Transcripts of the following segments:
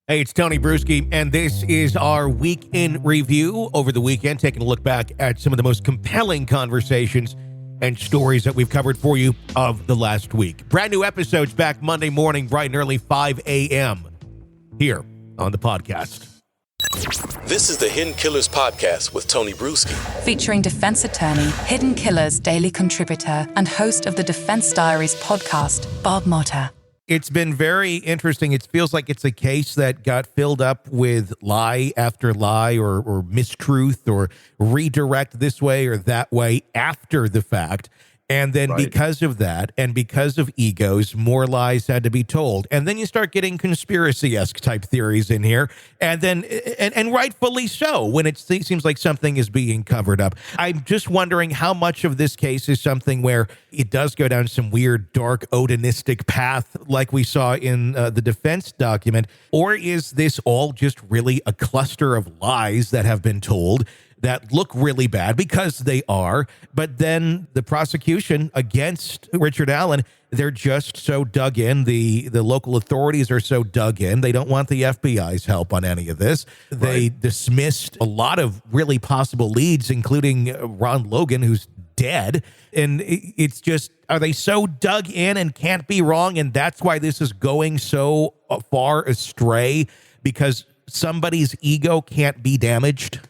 Hey, it's Tony Brueski, and this is our week in review over the weekend, taking a look back at some of the most compelling conversations and stories that we've covered for you of the last week. Brand new episodes back Monday morning, bright and early, 5 a.m. here on the podcast. This is the Hidden Killers Podcast with Tony Brueski. Featuring defense attorney, Hidden Killers daily contributor, and host of the Defense Diaries podcast, Bob Motta. It's been very interesting. It feels like it's a case that got filled up with lie after lie or mistruth or redirect this way or that way after the fact. And then because of that and because of egos, more lies had to be told. And then you start getting conspiracy-esque type theories in here. And then, and rightfully so, when it seems like something is being covered up. I'm just wondering how much of this case is something where it does go down some weird, dark, Odinistic path like we saw in the defense document. Or is this all just really a cluster of lies that have been told that look really bad because they are, but then the prosecution against Richard Allen, they're just so dug in. The local authorities are so dug in. They don't want the FBI's help on any of this. They dismissed a lot of really possible leads, including Ron Logan, who's dead. And it's just, are they so dug in and can't be wrong? And that's why this is going so far astray, because somebody's ego can't be damaged.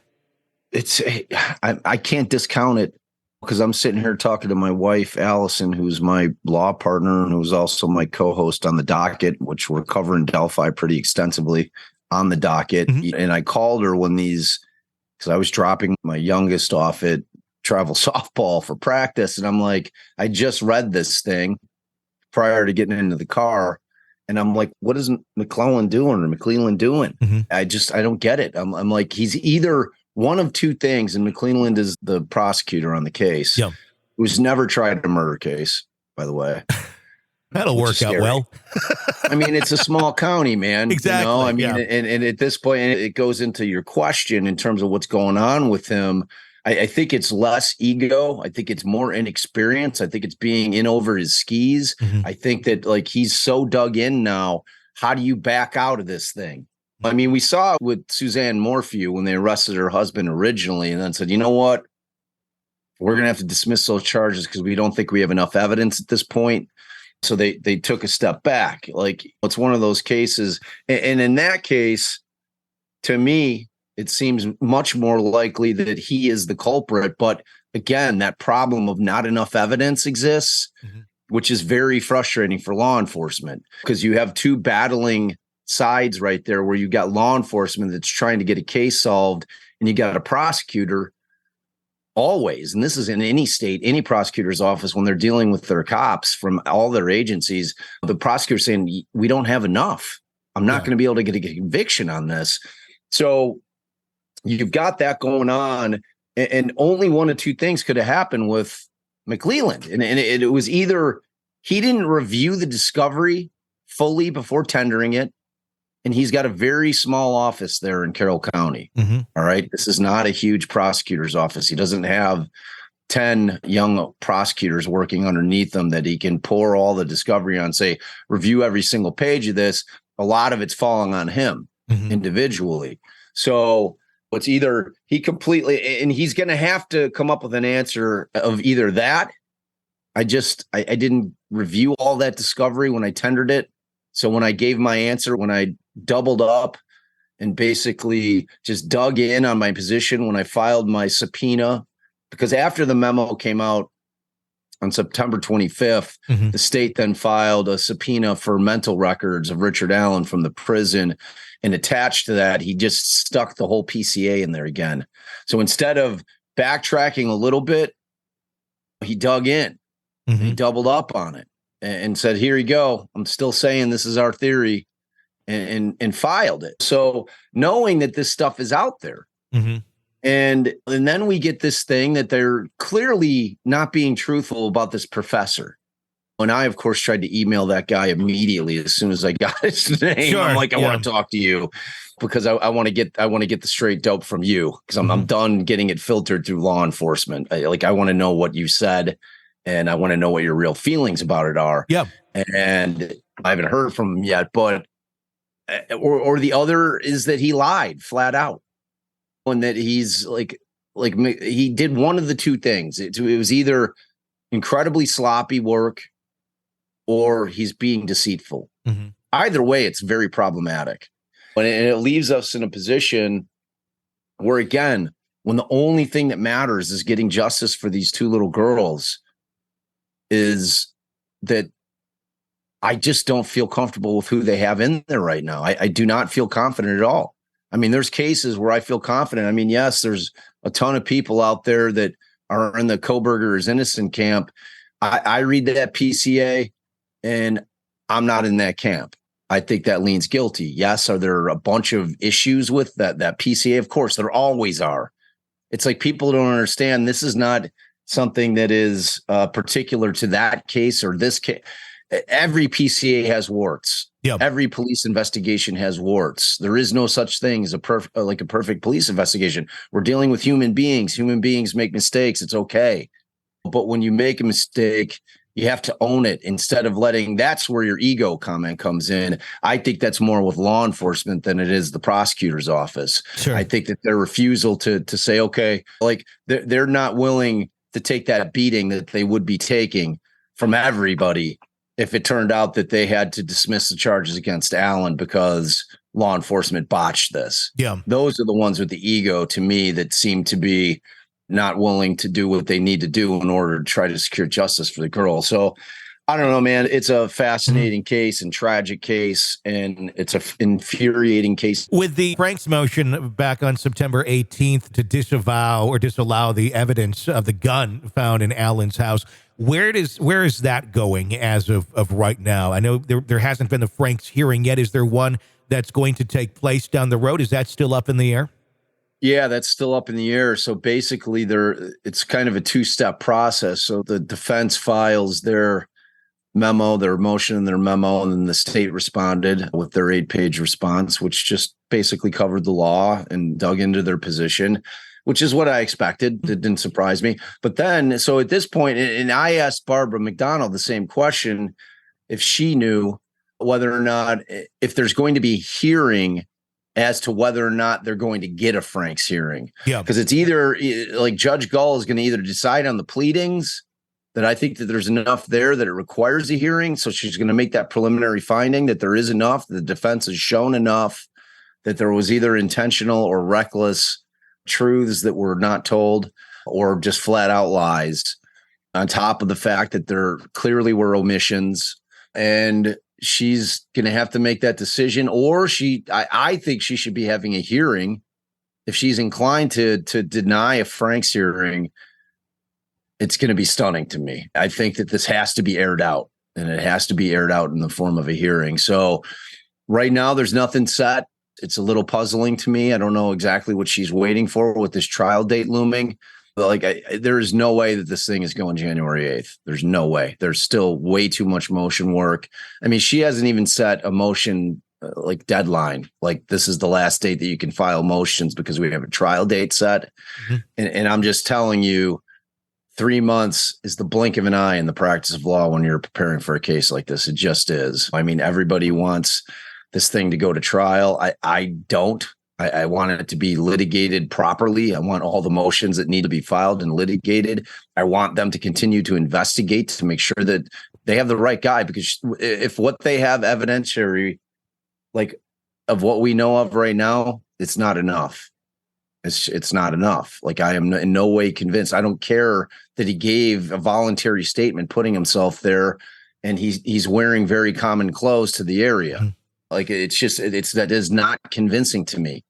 I can't discount it because I'm sitting here talking to my wife, Allison, who's my law partner and who's also my co-host on the docket, which we're covering Delphi pretty extensively on the docket. Mm-hmm. And I called her because I was dropping my youngest off at travel softball for practice. And I'm like, I just read this thing prior to getting into the car. And I'm like, what is McClellan doing? Mm-hmm. I don't get it. I'm like, he's either one of two things, and McClelland is the prosecutor on the case, who's never tried a murder case, by the way. That'll work out well. I mean, it's a small county, man. Exactly. You know? I mean, and at this point, it goes into your question in terms of what's going on with him. I think it's less ego. I think it's more inexperience. I think it's being in over his skis. Mm-hmm. I think that he's so dug in now. How do you back out of this thing? I mean, we saw it with Suzanne Morphew when they arrested her husband originally and then said, you know what? We're going to have to dismiss those charges because we don't think we have enough evidence at this point. So they took a step back. It's one of those cases. And in that case, to me, it seems much more likely that he is the culprit. But again, that problem of not enough evidence exists, mm-hmm. which is very frustrating for law enforcement because you have two battling sides right there where you got law enforcement that's trying to get a case solved and you got a prosecutor always, and this is in any state, any prosecutor's office, when they're dealing with their cops from all their agencies, the prosecutor saying, we don't have enough. I'm not going to be able to get a conviction on this. So you've got that going on, and only one of two things could have happened with McClelland. And it was either he didn't review the discovery fully before tendering it, and he's got a very small office there in Carroll County. Mm-hmm. All right. This is not a huge prosecutor's office. He doesn't have 10 young prosecutors working underneath him that he can pour all the discovery on, say, review every single page of this. A lot of it's falling on him mm-hmm. individually. So it's either he completely, and he's going to have to come up with an answer of either that. I didn't review all that discovery when I tendered it. So when I gave my answer, when I doubled up and basically just dug in on my position when I filed my subpoena, because after the memo came out on September 25th, mm-hmm. the state then filed a subpoena for mental records of Richard Allen from the prison. And attached to that, he just stuck the whole PCA in there again. So instead of backtracking a little bit, he dug in. Mm-hmm. He doubled up on it and said, here you go. I'm still saying this is our theory, and filed it. So knowing that this stuff is out there, mm-hmm. and then we get this thing that they're clearly not being truthful about this professor. And I, of course, tried to email that guy immediately as soon as I got his name. Sure, I'm like, I want to talk to you because I want to get the straight dope from you because I'm done getting it filtered through law enforcement. I want to know what you said, and I want to know what your real feelings about it are. Yeah. And I haven't heard from him yet, but or the other is that he lied flat out, and that he's like he did one of the two things. It was either incredibly sloppy work or he's being deceitful. Mm-hmm. Either way, it's very problematic. And it leaves us in a position where, again, when the only thing that matters is getting justice for these two little girls, is that I just don't feel comfortable with who they have in there right now. I do not feel confident at all. I mean, there's cases where I feel confident. I mean, yes, there's a ton of people out there that are in the Koberger is innocent camp. I read that PCA and I'm not in that camp. I think that leans guilty. Yes. Are there a bunch of issues with that PCA? Of course, there always are. It's like people don't understand. This is not something that is particular to that case or this case. Every PCA has warts. Yep. Every police investigation has warts. There is no such thing as a perfect police investigation. We're dealing with human beings. Human beings make mistakes. It's okay. But when you make a mistake, you have to own it instead of that's where your ego comment comes in. I think that's more with law enforcement than it is the prosecutor's office. Sure. I think that their refusal to say, okay, like they're not willing to take that beating that they would be taking from everybody if it turned out that they had to dismiss the charges against Allen because law enforcement botched this. Yeah. Those are the ones with the ego to me that seem to be not willing to do what they need to do in order to try to secure justice for the girl. So I don't know, man. It's a fascinating case and tragic case, and it's an infuriating case. With the Frank's motion back on September 18th to disavow or disallow the evidence of the gun found in Allen's house, where is that going as of right now? I know there hasn't been a Frank's hearing yet. Is there one that's going to take place down the road? Is that still up in the air? Yeah, that's still up in the air. So basically it's kind of a two-step process. So the defense files their memo, their motion and their memo, and then the state responded with their 8-page response, which just basically covered the law and dug into their position, which is what I expected. It didn't surprise me. But then, so at this point, and I asked Barbara McDonald the same question, if she knew whether or not, if there's going to be a hearing as to whether or not they're going to get a Frank's hearing. Yeah. Because it's either like Judge Gull is going to either decide on the pleadings that I think that there's enough there that it requires a hearing. So she's going to make that preliminary finding that there is enough, the defense has shown enough that there was either intentional or reckless truths that were not told or just flat out lies, on top of the fact that there clearly were omissions. And she's going to have to make that decision, or I think she should be having a hearing. If she's inclined to deny a Frank's hearing, it's going to be stunning to me. I think that this has to be aired out, and it has to be aired out in the form of a hearing. So right now there's nothing set. It's a little puzzling to me. I don't know exactly what she's waiting for with this trial date looming. But there is no way that this thing is going January 8th. There's no way. There's still way too much motion work. I mean, she hasn't even set a motion deadline. Like, this is the last date that you can file motions because we have a trial date set. Mm-hmm. And I'm just telling you, 3 months is the blink of an eye in the practice of law when you're preparing for a case like this. It just is. I mean, everybody wants this thing to go to trial. I don't. I want it to be litigated properly. I want all the motions that need to be filed and litigated. I want them to continue to investigate to make sure that they have the right guy, because if what they have evidentiary, like of what we know of right now, it's not enough. It's not enough. Like, I am in no way convinced. I don't care that he gave a voluntary statement putting himself there, and he's wearing very common clothes to the area. Mm-hmm. Like, that is not convincing to me.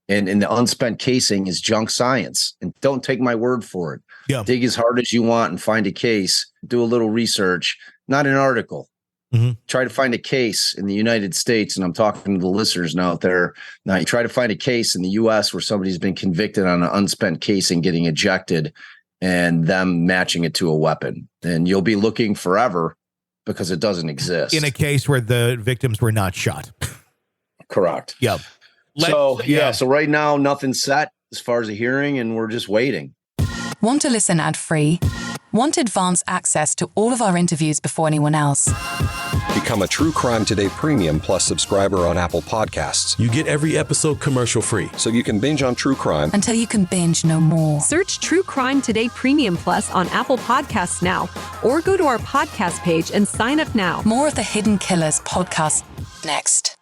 And the unspent casing is junk science. And don't take my word for it. Yeah. Dig as hard as you want and find a case. Do a little research, not an article. Mm-hmm. Try to find a case in the United States. And I'm talking to the listeners now out there. Now, you try to find a case in the U.S. where somebody's been convicted on an unspent casing getting ejected and them matching it to a weapon. And you'll be looking forever because it doesn't exist. In a case where the victims were not shot. Correct. Yep. So right now, nothing's set as far as a hearing, and we're just waiting. Want to listen ad-free? Want advance access to all of our interviews before anyone else? Become a True Crime Today Premium Plus subscriber on Apple Podcasts. You get every episode commercial-free. So you can binge on true crime Until you can binge no more. Search True Crime Today Premium Plus on Apple Podcasts now, or go to our podcast page and sign up now. More of the Hidden Killers podcast next.